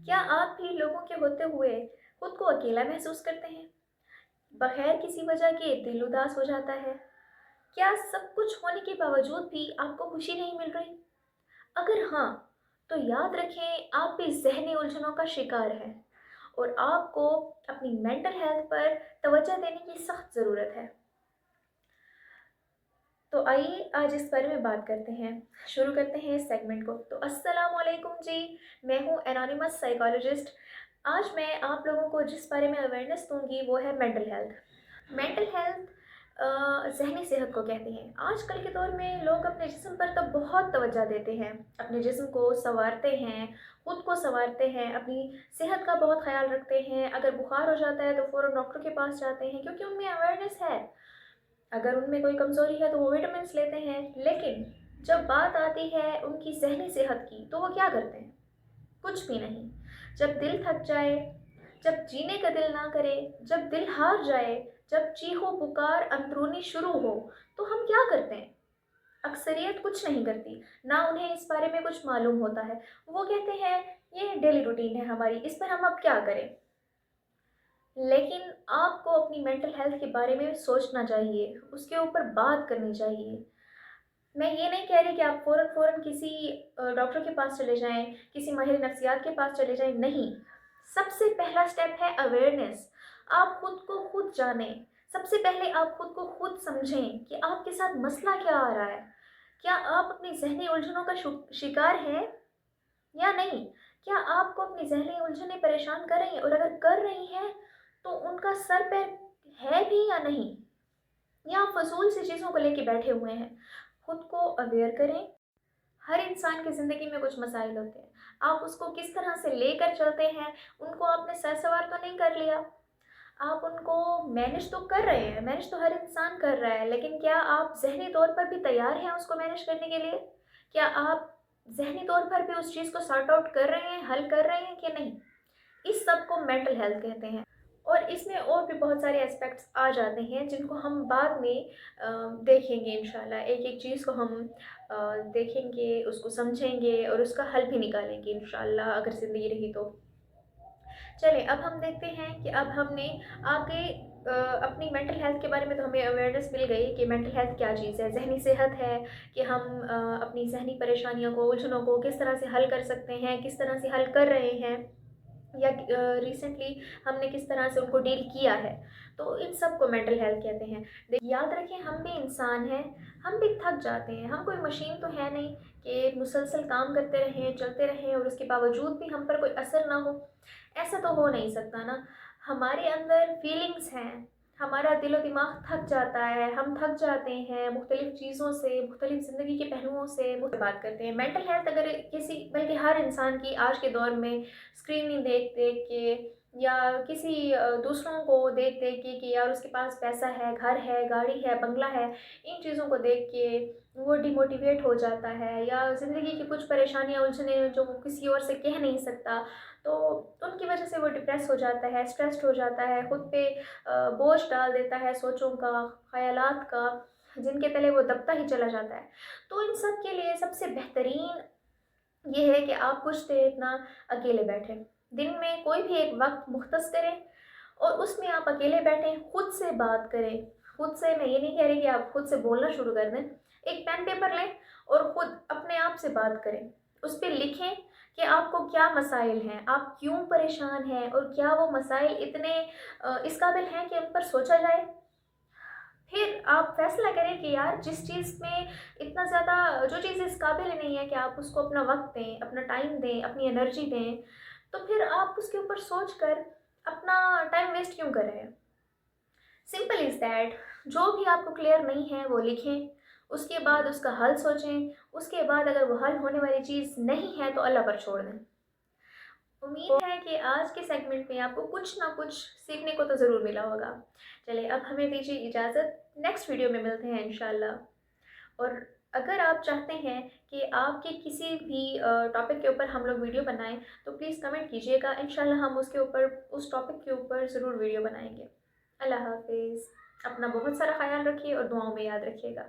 क्या आप भी लोगों के होते हुए खुद को अकेला महसूस करते हैं? बगैर किसी वजह के दिल उदास हो जाता है? क्या सब कुछ होने के बावजूद भी आपको खुशी नहीं मिल रही? अगर हाँ, तो याद रखें आप भी ज़हनी उलझनों का शिकार हैं और आपको अपनी मेंटल हेल्थ पर तवज्जो देने की सख्त ज़रूरत है। तो आइए आज इस बारे में बात करते हैं। शुरू करते हैं इस सेगमेंट को। तो अस्सलाम वालेकुम जी, मैं हूँ एनोनिमस साइकोलॉजिस्ट। आज मैं आप लोगों को जिस बारे में अवेयरनेस दूंगी वो है मेंटल हेल्थ। मेंटल हेल्थ ज़हनी सेहत को कहते हैं। आजकल के दौर में लोग अपने जिस्म पर तो बहुत तवज्जो देते हैं, अपने जिस्म को संवारते हैं, खुद को संवारते हैं, अपनी सेहत का बहुत ख्याल रखते हैं। अगर बुखार हो जाता है तो फ़ौरन डॉक्टर के पास जाते हैं क्योंकि उनमें अवेयरनेस है। अगर उनमें कोई कमज़ोरी है तो वो विटामिन्स लेते हैं। लेकिन जब बात आती है उनकी ज़हनी सेहत की तो वो क्या करते हैं? कुछ भी नहीं। जब दिल थक जाए, जब जीने का दिल ना करे, जब दिल हार जाए, जब चीखो पुकार अंदरूनी शुरू हो, तो हम क्या करते हैं? अक्सरियत कुछ नहीं करती, ना उन्हें इस बारे में कुछ मालूम होता है। वो कहते हैं ये डेली रूटीन है हमारी, इस पर हम अब क्या करें? लेकिन आपको अपनी मेंटल हेल्थ के बारे में सोचना चाहिए, उसके ऊपर बात करनी चाहिए। मैं ये नहीं कह रही कि आप फ़ौरन किसी डॉक्टर के पास चले जाएँ, किसी माहिर नफ्सियात के पास चले जाएँ, नहीं। सबसे पहला स्टेप है अवेयरनेस। आप खुद को खुद जानें। सबसे पहले आप खुद को खुद समझें कि आपके साथ मसला क्या आ रहा है। क्या आप अपनी ज़हनी उलझनों का शिकार हैं या नहीं? क्या आपको अपनी ज़हनी उलझनें परेशान कर रही हैं? और अगर कर रही हैं, तो उनका सर पैर है भी या नहीं? या आप फ़ज़ूल सी चीज़ों को लेके बैठे हुए हैं? खुद को अवेयर करें। हर इंसान की ज़िंदगी में कुछ मसाइल होते हैं। आप उसको किस तरह से लेकर चलते हैं, उनको आपने सरसवार तो नहीं कर लिया। आप उनको मैनेज तो कर रहे हैं, मैनेज तो हर इंसान कर रहा है, लेकिन क्या आप ज़हनी तौर पर भी तैयार हैं उसको मैनेज करने के लिए? क्या आप ज़हनी तौर पर भी उस चीज़ को सॉर्ट आउट कर रहे हैं, हल कर रहे हैं कि नहीं? इस सब को मेंटल हेल्थ कहते हैं। और इसमें और भी बहुत सारे एस्पेक्ट्स आ जाते हैं जिनको हम बाद में देखेंगे इंशाल्लाह। एक-एक चीज़ को हम देखेंगे, उसको समझेंगे और उसका हल भी निकालेंगे इंशाल्लाह अगर ज़िंदगी रही तो। चलें अब हम देखते हैं कि अब हमने आगे अपनी मेंटल हेल्थ के बारे में तो हमें अवेयरनेस मिल गई कि मेंटल हेल्थ क्या चीज़ है, ज़हनी सेहत है कि हम अपनी ज़हनी परेशानियों को, उलझनों को किस तरह से हल कर सकते हैं, किस तरह से हल कर रहे हैं या रिसेंटली हमने किस तरह से उनको डील किया है। तो इन सब को मेंटल हेल्थ कहते हैं। याद रखें हम भी इंसान हैं, हम भी थक जाते हैं। हम कोई मशीन तो है नहीं कि मुसलसल काम करते रहें, चलते रहें और उसके बावजूद भी हम पर कोई असर ना हो। ऐसा तो हो नहीं सकता ना। हमारे अंदर फीलिंग्स हैं, हमारा दिलो दिमाग थक जाता है, हम थक जाते हैं मुख्तलिफ़ चीज़ों से, मुख्तलिफ़ ज़िंदगी के पहलुओं से बात करते हैं। मेंटल हेल्थ अगर किसी बल्कि हर इंसान की आज के दौर में स्क्रीनिंग देख-देख के या किसी दूसरों को देख-देख के कि यार उसके पास पैसा है, घर है, गाड़ी है, बंगला है, इन चीज़ों को देख के वो डिमोटिवेट हो जाता है या ज़िंदगी की कुछ परेशानियाँ, उलझनें जो वो किसी और से कह नहीं सकता, तो उनकी वजह से वो डिप्रेस हो जाता है, स्ट्रेस्ड हो जाता है, खुद पे बोझ डाल देता है सोचों का, ख़यालात का, जिनके तले वो दबता ही चला जाता है। तो इन सब के लिए सबसे बेहतरीन ये है कि आप कुछ देर ना अकेले बैठें। दिन में कोई भी एक वक़्त मुख़्तस करें और उसमें आप अकेले बैठें, खुद से बात करें। खुद से मैं ये नहीं कह रही कि आप खुद से बोलना शुरू कर दें। एक पेन पेपर लें और खुद अपने आप से बात करें। उस पे लिखें कि आपको क्या मसाइल हैं, आप क्यों परेशान हैं और क्या वो मसाइल इतने इस काबिल हैं कि उन पर सोचा जाए। फिर आप फ़ैसला करें कि यार जिस चीज़ में इतना ज़्यादा जो चीज़ इस काबिल ही नहीं है कि आप उसको अपना वक़्त दें, अपना टाइम दें, अपनी एनर्जी दें, तो फिर आप उसके ऊपर सोच कर अपना टाइम वेस्ट क्यों कर रहे हैं? Simple is that. जो भी आपको क्लियर नहीं है वो लिखें, उसके बाद उसका हल सोचें, उसके बाद अगर वो हल होने वाली चीज़ नहीं है तो अल्लाह पर छोड़ दें। उम्मीद है कि आज के सेगमेंट में आपको कुछ ना कुछ सीखने को तो ज़रूर मिला होगा। चलिए अब हमें दीजिए इजाज़त, नेक्स्ट वीडियो में मिलते हैं इंशाल्लाह। और अगर आप चाहते हैं कि आपके किसी भी टॉपिक के ऊपर हम लोग वीडियो बनाएं तो प्लीज़ कमेंट कीजिएगा, इंशाल्लाह हम उसके ऊपर उस टॉपिक के ऊपर ज़रूर वीडियो बनाएंगे। अल्लाह हाफ़िज़। अपना बहुत सारा ख़याल रखिए और दुआओं में याद रखिएगा।